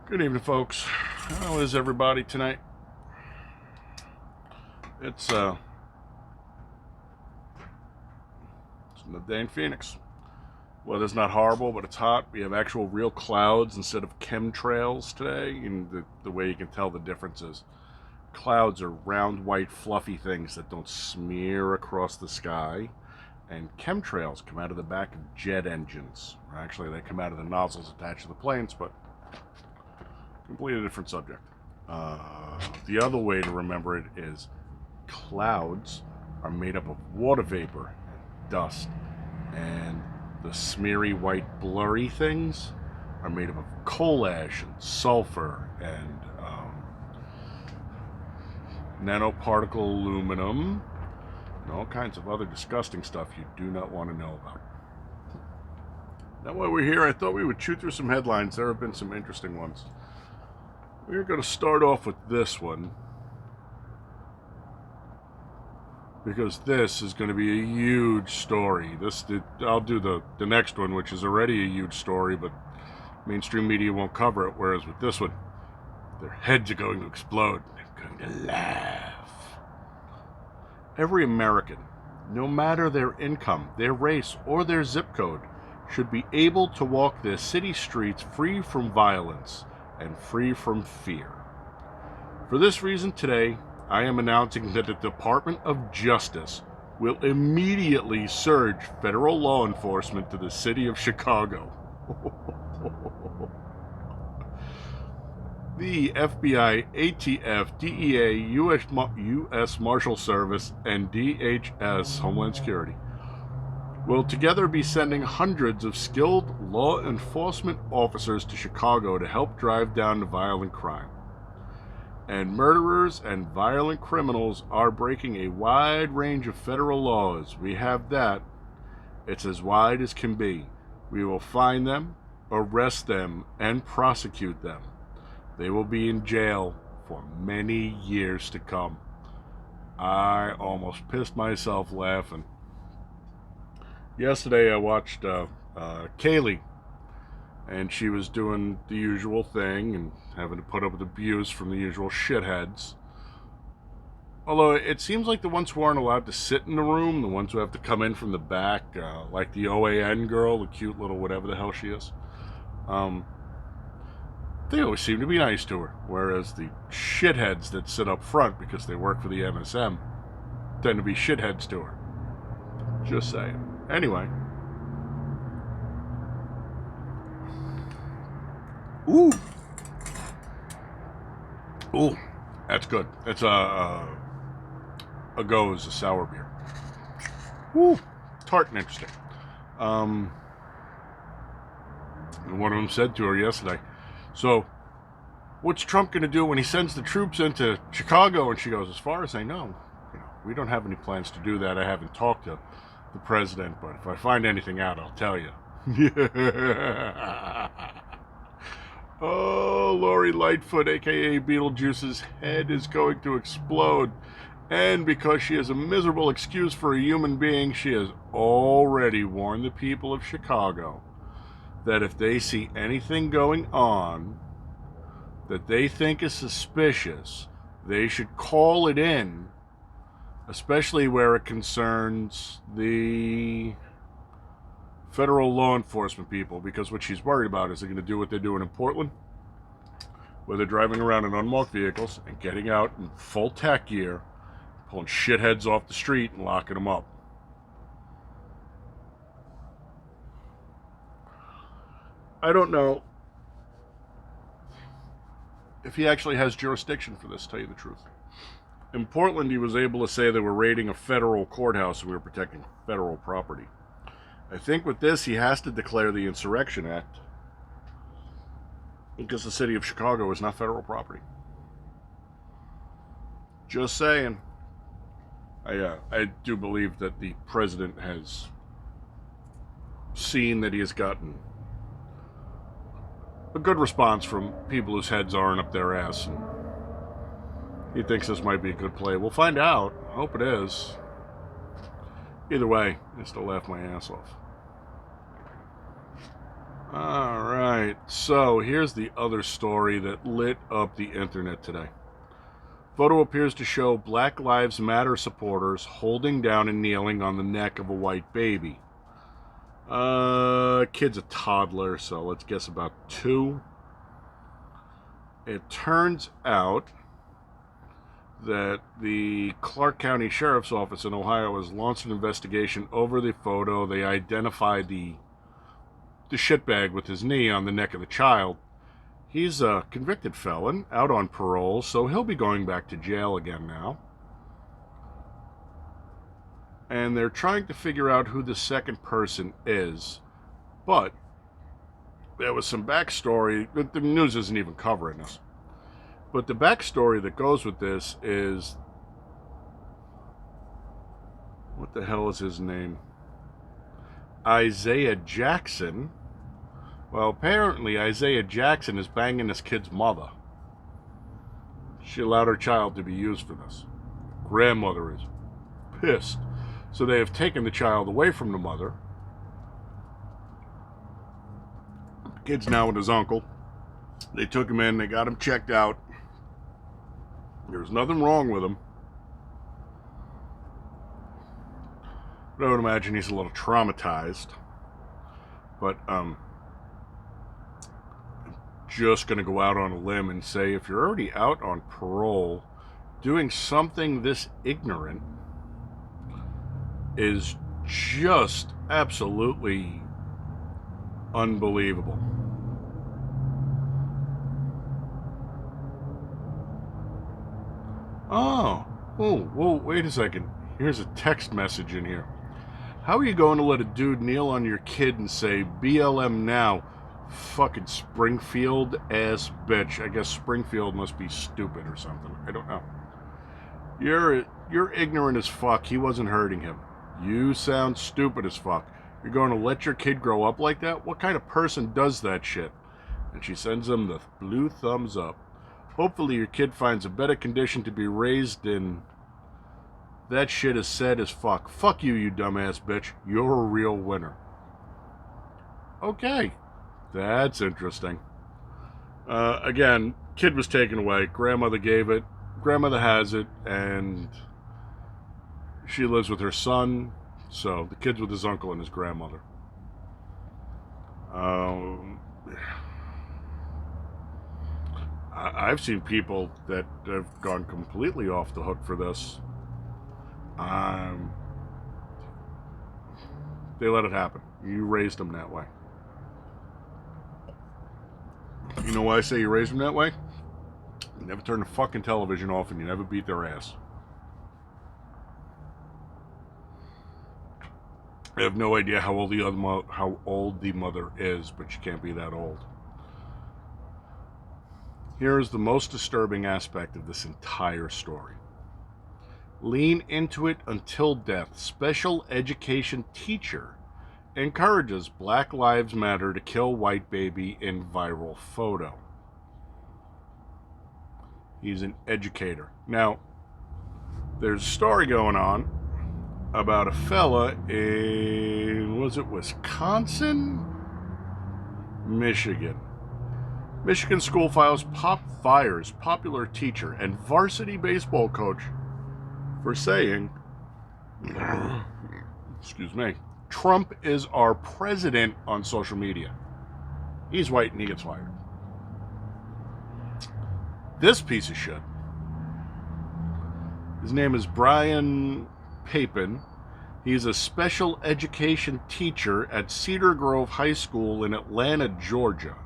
Good evening, folks. How is everybody tonight? It's another day in Phoenix. Weather's not horrible, but it's hot. We have actual real clouds instead of chemtrails today, and the way you can tell the difference is clouds are round, white, fluffy things that don't smear across the sky, and chemtrails come out of the back of jet engines. Actually, they come out of the nozzles attached to the planes, but completely different subject. The other way to remember it is clouds are made up of water vapor and dust, and the smeary white blurry things are made up of coal ash and sulfur and nanoparticle aluminum and all kinds of other disgusting stuff you do not want to know about. Now, while we're here, I thought we would chew through some headlines. There have been some interesting ones. We're going to start off with this one, because this is going to be a huge story. I'll do the next one, which is already a huge story, but mainstream media won't cover it, whereas with this one, their heads are going to explode. They're going to laugh. Every American, no matter their income, their race, or their zip code, should be able to walk their city streets free from violence and free from fear. For this reason today, I am announcing that the Department of Justice will immediately surge federal law enforcement to the city of Chicago. The FBI, ATF, DEA, U.S. Marshal Service, and DHS, Homeland Security, will together be sending hundreds of skilled law enforcement officers to Chicago to help drive down the violent crime. And murderers and violent criminals are breaking a wide range of federal laws. We have that. It's as wide as can be. We will find them, arrest them, and prosecute them. They will be in jail for many years to come. I almost pissed myself laughing. Yesterday I watched Kaylee, and she was doing the usual thing and having to put up with abuse from the usual shitheads. Although it seems like the ones who aren't allowed to sit in the room, the ones who have to come in from the back, like the OAN girl, the cute little whatever the hell she is, they always seem to be nice to her. Whereas the shitheads that sit up front because they work for the MSM tend to be shitheads to her. Just saying. Anyway. Ooh, that's good. It's a Goes, a sour beer. Ooh, tart and interesting. And one of them said to her yesterday, "So, what's Trump going to do when he sends the troops into Chicago?" And she goes, "As far as I know, we don't have any plans to do that. I haven't talked to the president, but if I find anything out, I'll tell you." Oh, Lori Lightfoot, aka Beetlejuice's head is going to explode. And because she is a miserable excuse for a human being, she has already warned the people of Chicago that if they see anything going on that they think is suspicious, they should call it in, especially where it concerns the federal law enforcement people, because what she's worried about is they're going to do what they're doing in Portland, where they're driving around in unmarked vehicles and getting out in full tack gear, pulling shitheads off the street and locking them up. I don't know if he actually has jurisdiction for this, to tell you the truth. In Portland, he was able to say they were raiding a federal courthouse and we were protecting federal property. I think with this, he has to declare the Insurrection Act, because the city of Chicago is not federal property. Just saying. I do believe that the president has seen that he has gotten a good response from people whose heads aren't up their ass, and he thinks this might be a good play. We'll find out. I hope it is. Either way, I still laugh my ass off. All right. Alright, so here's the other story that lit up the internet today. Photo appears to show Black Lives Matter supporters holding down and kneeling on the neck of a white baby. Kid's a toddler, so let's guess about 2. It turns out that the Clark County Sheriff's Office in Ohio has launched an investigation over the photo. They identified the shitbag with his knee on the neck of the child. He's a convicted felon, out on parole, so he'll be going back to jail again now. And they're trying to figure out who the second person is. But there was some backstory. The news isn't even covering this. But the backstory that goes with this is... what the hell is his name? Isaiah Jackson. Well, apparently Isaiah Jackson is banging this kid's mother. She allowed her child to be used for this. Grandmother is pissed. So they have taken the child away from the mother. The kid's now with his uncle. They took him in, they got him checked out. There's nothing wrong with him. But I would imagine he's a little traumatized. But, just going to go out on a limb and say if you're already out on parole, doing something this ignorant is just absolutely unbelievable. Oh, wait a second. Here's a text message in here. How are you going to let a dude kneel on your kid and say BLM now? Fucking Springfield ass bitch. I guess Springfield must be stupid or something. I don't know. You're ignorant as fuck. He wasn't hurting him. You sound stupid as fuck. You're going to let your kid grow up like that? What kind of person does that shit? And she sends him the blue thumbs up. Hopefully your kid finds a better condition to be raised in. That shit is sad as fuck. Fuck you, you dumbass bitch. You're a real winner. Okay. That's interesting. Again, kid was taken away. Grandmother gave it. Grandmother has it, and she lives with her son. So the kid's with his uncle and his grandmother. I've seen people that have gone completely off the hook for this. They let it happen. You raised them that way. You know why I say you raised them that way? You never turn the fucking television off and you never beat their ass. I have no idea how old the mother is, but she can't be that old. Here is the most disturbing aspect of this entire story. Lean into it until death. Special education teacher encourages Black Lives Matter to kill white baby in viral photo. He's an educator. Now, there's a story going on about a fella in, was it Wisconsin? Michigan. Michigan school fires popular teacher and varsity baseball coach for saying, excuse me, Trump is our president on social media. He's white and he gets fired. This piece of shit, his name is Brian Papin. He's a special education teacher at Cedar Grove High School in Atlanta, Georgia.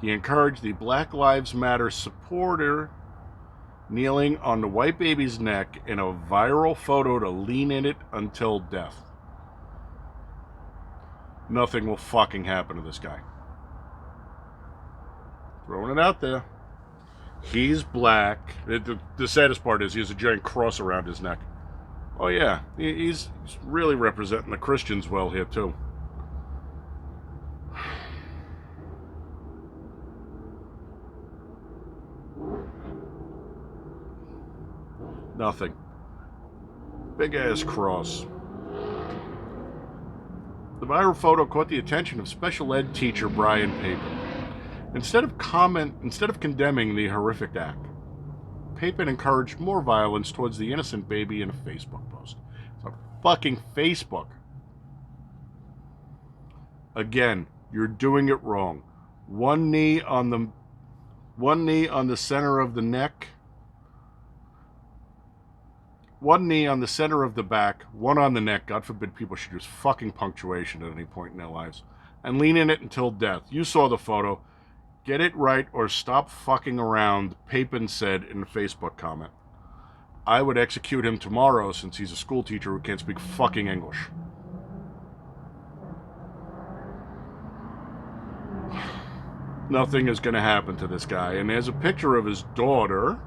He encouraged the Black Lives Matter supporter kneeling on the white baby's neck in a viral photo to lean in it until death. Nothing will fucking happen to this guy. Throwing it out there. He's black. The saddest part is he has a giant cross around his neck. Oh yeah, he's really representing the Christians well here too. Nothing. Big ass cross. The viral photo caught the attention of special ed teacher Brian Papin. Instead of condemning the horrific act, Papin encouraged more violence towards the innocent baby in a Facebook post. It's on fucking Facebook. Again, you're doing it wrong. One knee on the center of the neck, one knee on the center of the back, one on the neck. God forbid people should use fucking punctuation at any point in their lives. And lean in it until death. You saw the photo. Get it right or stop fucking around, Papin said in a Facebook comment. I would execute him tomorrow since he's a school teacher who can't speak fucking English. Nothing is going to happen to this guy. And there's a picture of his daughter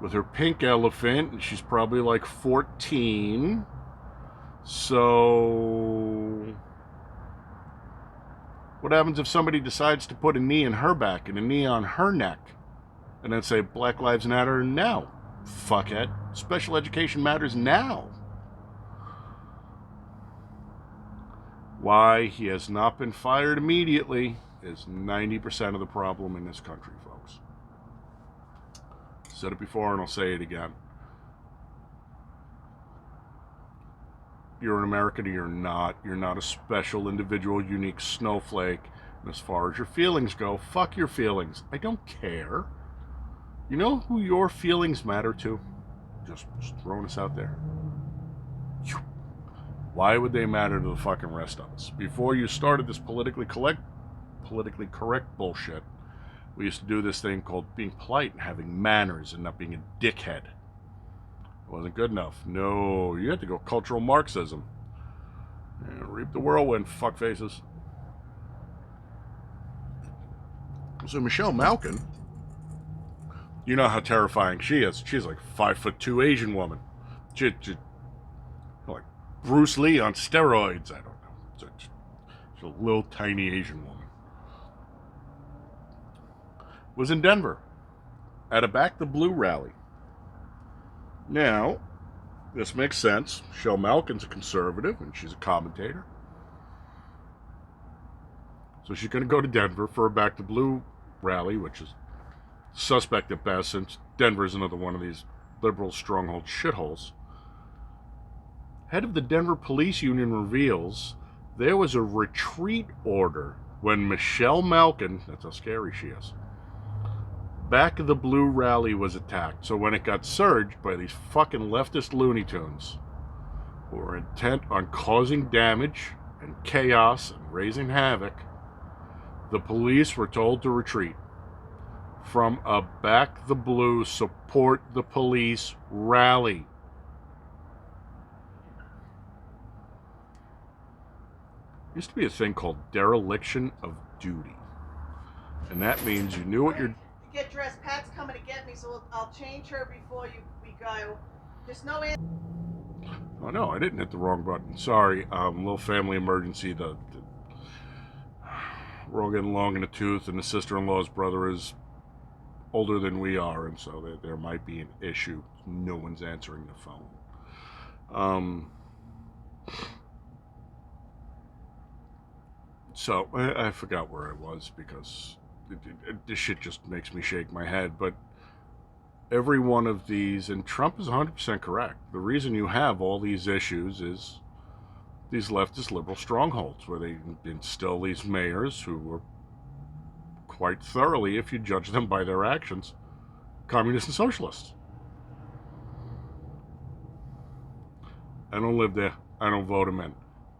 with her pink elephant, and she's probably like 14. So what happens if somebody decides to put a knee in her back and a knee on her neck and then say Black Lives Matter now? Fuckhead. Special education matters now. Why he has not been fired immediately is 90% of the problem in this country, folks. Said it before and I'll say it again. You're an American or you're not. You're not a special, individual, unique snowflake. And as far as your feelings go, fuck your feelings. I don't care. You know who your feelings matter to? Just throwing this out there. Why would they matter to the fucking rest of us? Before you started this politically correct bullshit, we used to do this thing called being polite and having manners and not being a dickhead. It wasn't good enough. No, you had to go cultural Marxism. Reap the whirlwind, fuckfaces. So Michelle Malkin, you know how terrifying she is. She's like 5'2" Asian woman. She like Bruce Lee on steroids. I don't know. She's a little tiny Asian woman. Was in Denver at a Back the Blue rally. Now, this makes sense. Michelle Malkin's a conservative and she's a commentator. So she's going to go to Denver for a Back the Blue rally, which is suspect at best since Denver's another one of these liberal stronghold shitholes. Head of the Denver Police Union reveals there was a retreat order when Michelle Malkin, that's how scary she is, Back the Blue rally was attacked. So when it got surged by these fucking leftist Looney Tunes who were intent on causing damage and chaos and raising havoc, the police were told to retreat from a Back the Blue Support the Police rally. Used to be a thing called dereliction of duty. And that means you knew what you're... Get dressed. Pat's coming to get me, so I'll change her before we go. There's no... Oh, no, I didn't hit the wrong button. Sorry, little family emergency. We're all getting long in the tooth, and the sister-in-law's brother is older than we are, and so there might be an issue. No one's answering the phone. So, I forgot where I was because this shit just makes me shake my head, but every one of these, and Trump is 100% correct, the reason you have all these issues is these leftist liberal strongholds where they instill these mayors who were quite thoroughly, if you judge them by their actions, communists and socialists. I don't live there. I don't vote them in.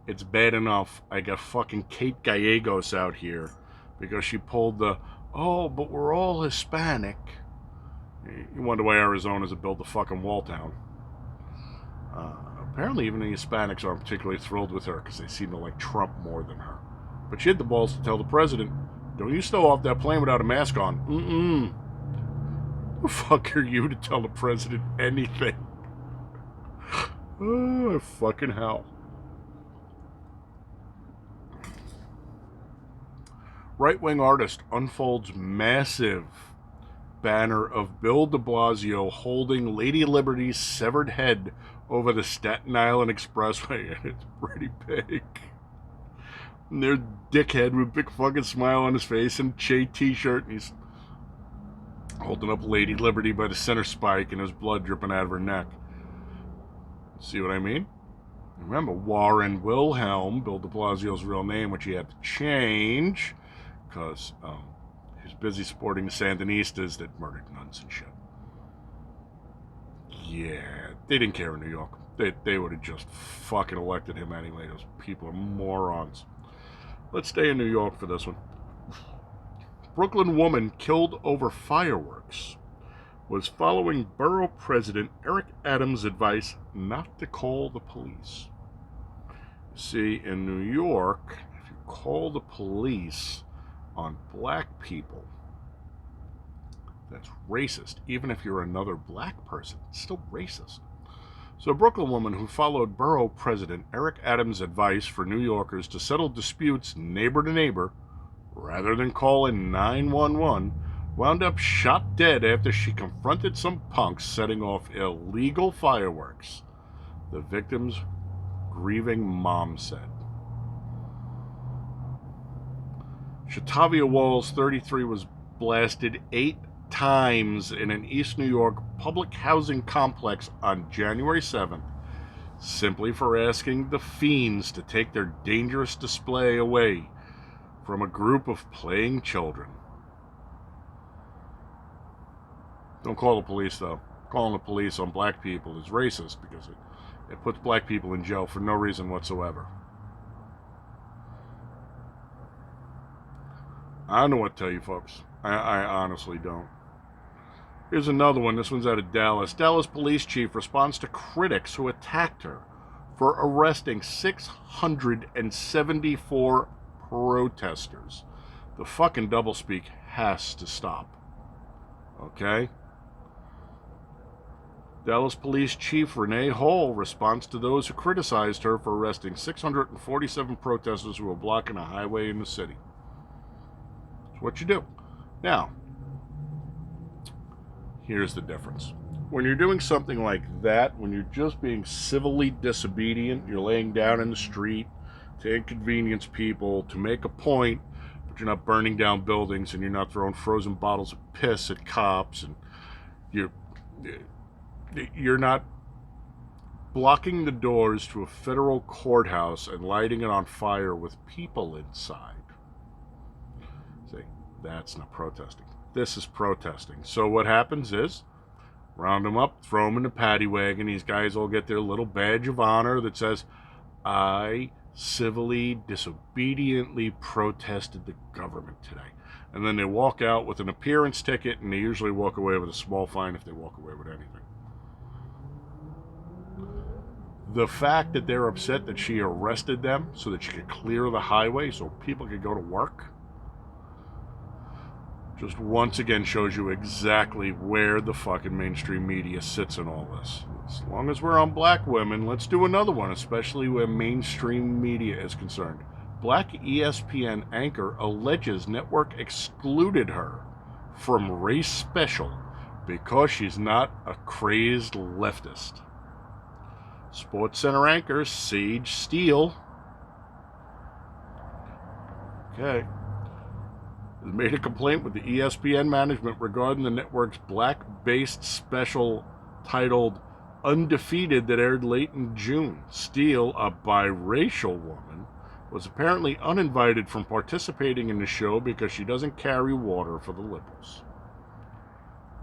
It's bad enough I got fucking Kate Gallegos out here because she pulled the, oh, but we're all Hispanic. You wonder why Arizona's a build a fucking wall town. Apparently even the Hispanics aren't particularly thrilled with her because they seem to like Trump more than her. But she had the balls to tell the president, don't you stow off that plane without a mask on. Who the fuck are you to tell the president anything? Oh, fucking hell. Right-wing artist unfolds massive banner of Bill de Blasio holding Lady Liberty's severed head over the Staten Island Expressway, and it's pretty big. And there's dickhead with a big fucking smile on his face and a Che t-shirt, and he's holding up Lady Liberty by the center spike and his blood dripping out of her neck. See what I mean? Remember, Warren Wilhelm, Bill de Blasio's real name, which he had to change because he was busy supporting the Sandinistas that murdered nuns and shit. Yeah, they didn't care in New York. They would have just fucking elected him anyway. Those people are morons. Let's stay in New York for this one. Brooklyn woman killed over fireworks was following borough president Eric Adams' advice not to call the police. See, in New York, if you call the police on black people, that's racist. Even if you're another black person, it's still racist. So a Brooklyn woman who followed borough president Eric Adams' advice for New Yorkers to settle disputes neighbor to neighbor, rather than calling 911, wound up shot dead after she confronted some punks setting off illegal fireworks, the victim's grieving mom said. Shatavia Walls, 33, was blasted 8 times in an East New York public housing complex on January 7th, simply for asking the fiends to take their dangerous display away from a group of playing children. Don't call the police, though. Calling the police on black people is racist because it puts black people in jail for no reason whatsoever. I don't know what to tell you, folks. I honestly don't. Here's another one. This one's out of Dallas. Dallas police chief responds to critics who attacked her for arresting 674 protesters. The fucking doublespeak has to stop. Okay? Dallas Police Chief Renee Hall responds to those who criticized her for arresting 647 protesters who were blocking a highway in the city. It's what you do. Now, here's the difference. When you're doing something like that, when you're just being civilly disobedient, you're laying down in the street to inconvenience people, to make a point, but you're not burning down buildings and you're not throwing frozen bottles of piss at cops, and you're not blocking the doors to a federal courthouse and lighting it on fire with people inside. See, that's not protesting. This is protesting. So what happens is, round them up, throw them in the paddy wagon. These guys all get their little badge of honor that says, I civilly, disobediently protested the government today. And then they walk out with an appearance ticket, and they usually walk away with a small fine if they walk away with anything. The fact that they're upset that she arrested them so that she could clear the highway so people could go to work just once again shows you exactly where the fucking mainstream media sits in all this. As long as we're on black women, let's do another one, especially where mainstream media is concerned. Black ESPN anchor alleges network excluded her from Race Special because she's not a crazed leftist. SportsCenter anchor Sage Steele has made a complaint with the ESPN management regarding the network's black-based special titled Undefeated that aired late in June. Steele, a biracial woman, was apparently uninvited from participating in the show because she doesn't carry water for the liberals.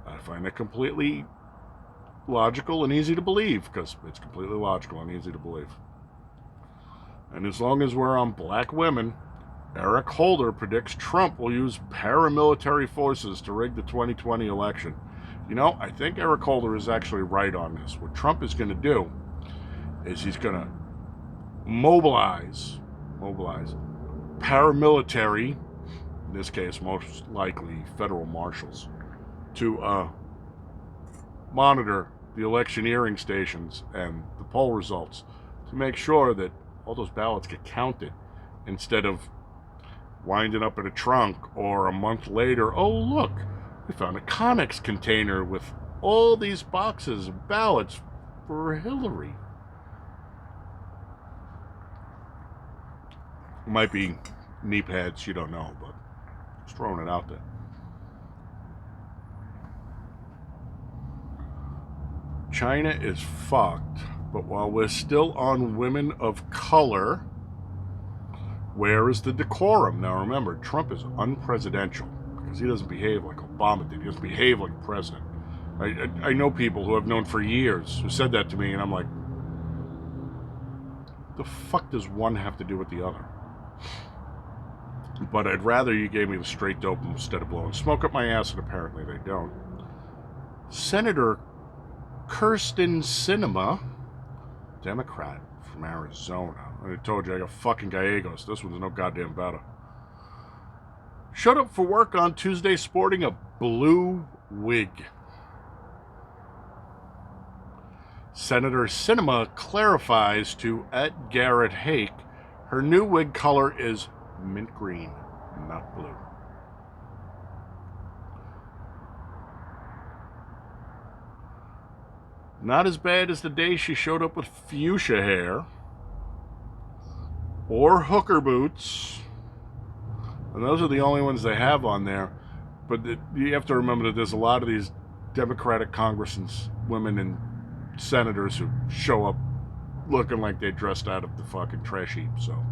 I find that completely logical and easy to believe, because it's completely logical and easy to believe. And as long as we're on black women, Eric Holder predicts Trump will use paramilitary forces to rig the 2020 election. You know, I think Eric Holder is actually right on this. What Trump is going to do is he's going to mobilize paramilitary, in this case most likely federal marshals, to monitor the electioneering stations and the poll results to make sure that all those ballots get counted, instead of winding up in a trunk or a month later, oh look, we found a Connex container with all these boxes of ballots for Hillary. Might be knee pads, you don't know, but just throwing it out there. China is fucked, but while we're still on women of color, where is the decorum? Now remember, Trump is unpresidential because he doesn't behave like Obama did. He doesn't behave like a president. I know people who I've known for years who said that to me, and I'm like, the fuck does one have to do with the other? But I'd rather you gave me the straight dope instead of blowing smoke up my ass, and apparently they don't. Senator Kirsten Sinema, Democrat from Arizona. I told you I got fucking Gallegos. This one's no goddamn better. Showed up for work on Tuesday sporting a blue wig. Senator Sinema clarifies to @Garrett Hake her new wig color is mint green, not blue. Not as bad as the day she showed up with fuchsia hair or hooker boots. And those are the only ones they have on there. But you have to remember that there's a lot of these Democratic congresswomen and senators who show up looking like they dressed out of the fucking trash heap. So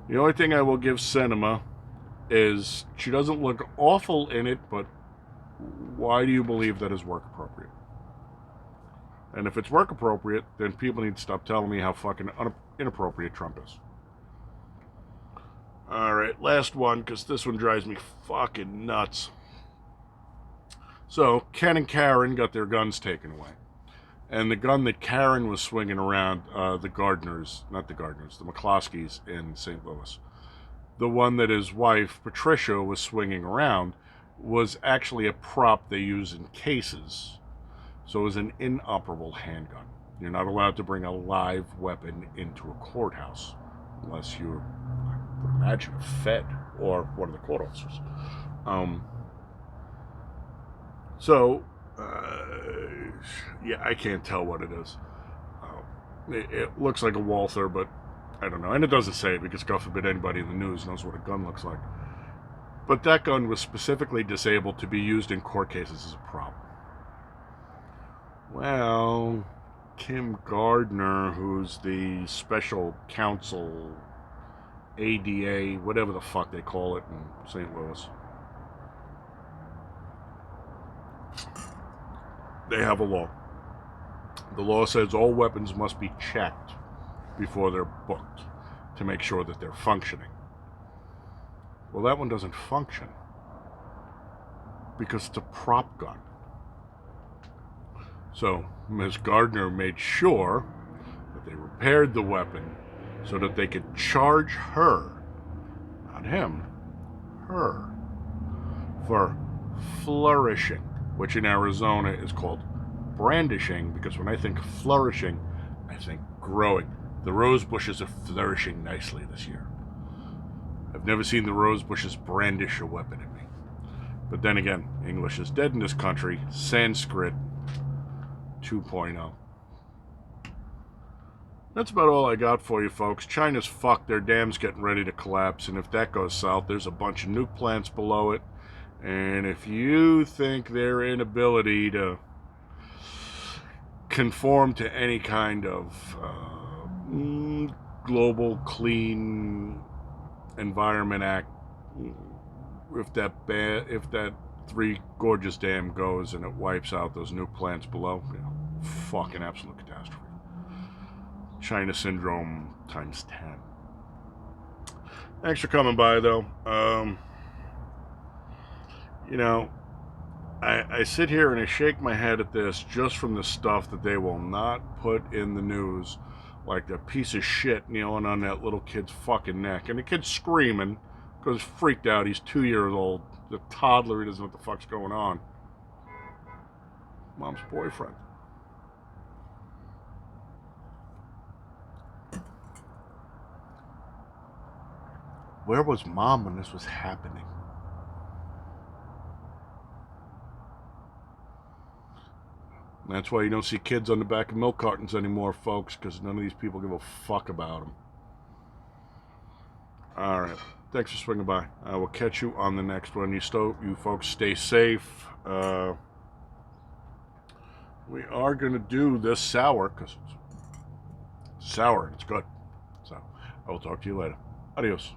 the only thing I will give Sinema is she doesn't look awful in it, but why do you believe that is work appropriate? And if it's work appropriate, then people need to stop telling me how fucking inappropriate Trump is. Alright, last one, because this one drives me fucking nuts. So, Ken and Karen got their guns taken away. And the gun that Karen was swinging around, the McCloskeys in St. Louis, the one that his wife, Patricia, was swinging around, was actually a prop they use in cases. So it was an inoperable handgun. You're not allowed to bring a live weapon into a courthouse unless you're, I would imagine, a Fed or one of the court officers. Yeah, I can't tell what it is. It looks like a Walther, but I don't know. And it doesn't say it because, God forbid, anybody in the news knows what a gun looks like. But that gun was specifically disabled to be used in court cases as a prop. Well, Kim Gardner, who's the special counsel, ADA, whatever the fuck they call it in St. Louis, they have a law. The law says all weapons must be checked before they're booked to make sure that they're functioning. Well, that one doesn't function because it's a prop gun. So Ms. Gardner made sure that they repaired the weapon so that they could charge her, not him, her, for flourishing, which in Arizona is called brandishing, because when I think flourishing, I think growing. The rose bushes are flourishing nicely this year. I've never seen the rose bushes brandish a weapon at me. But then again, English is dead in this country. Sanskrit 2.0. That's about all I got for you, folks. China's fucked. Their dam's getting ready to collapse, and if that goes south, there's a bunch of nuke plants below it. And if you think their inability to conform to any kind of global clean environment act, if that Three Gorges Dam goes and it wipes out those nuke plants below, fucking absolute catastrophe. China syndrome times 10. Thanks for coming by, though. I sit here and I shake my head at this just from the stuff that they will not put in the news, like that piece of shit kneeling on that little kid's fucking neck. And the kid's screaming because he's freaked out. He's 2 years old. The toddler, he doesn't know what the fuck's going on. Mom's boyfriend. Where was Mom when this was happening? That's why you don't see kids on the back of milk cartons anymore, folks, because none of these people give a fuck about them. All right. Thanks for swinging by. We'll catch you on the next one. You folks stay safe. We are going to do this sour because it's sour and it's good. So I will talk to you later. Adios.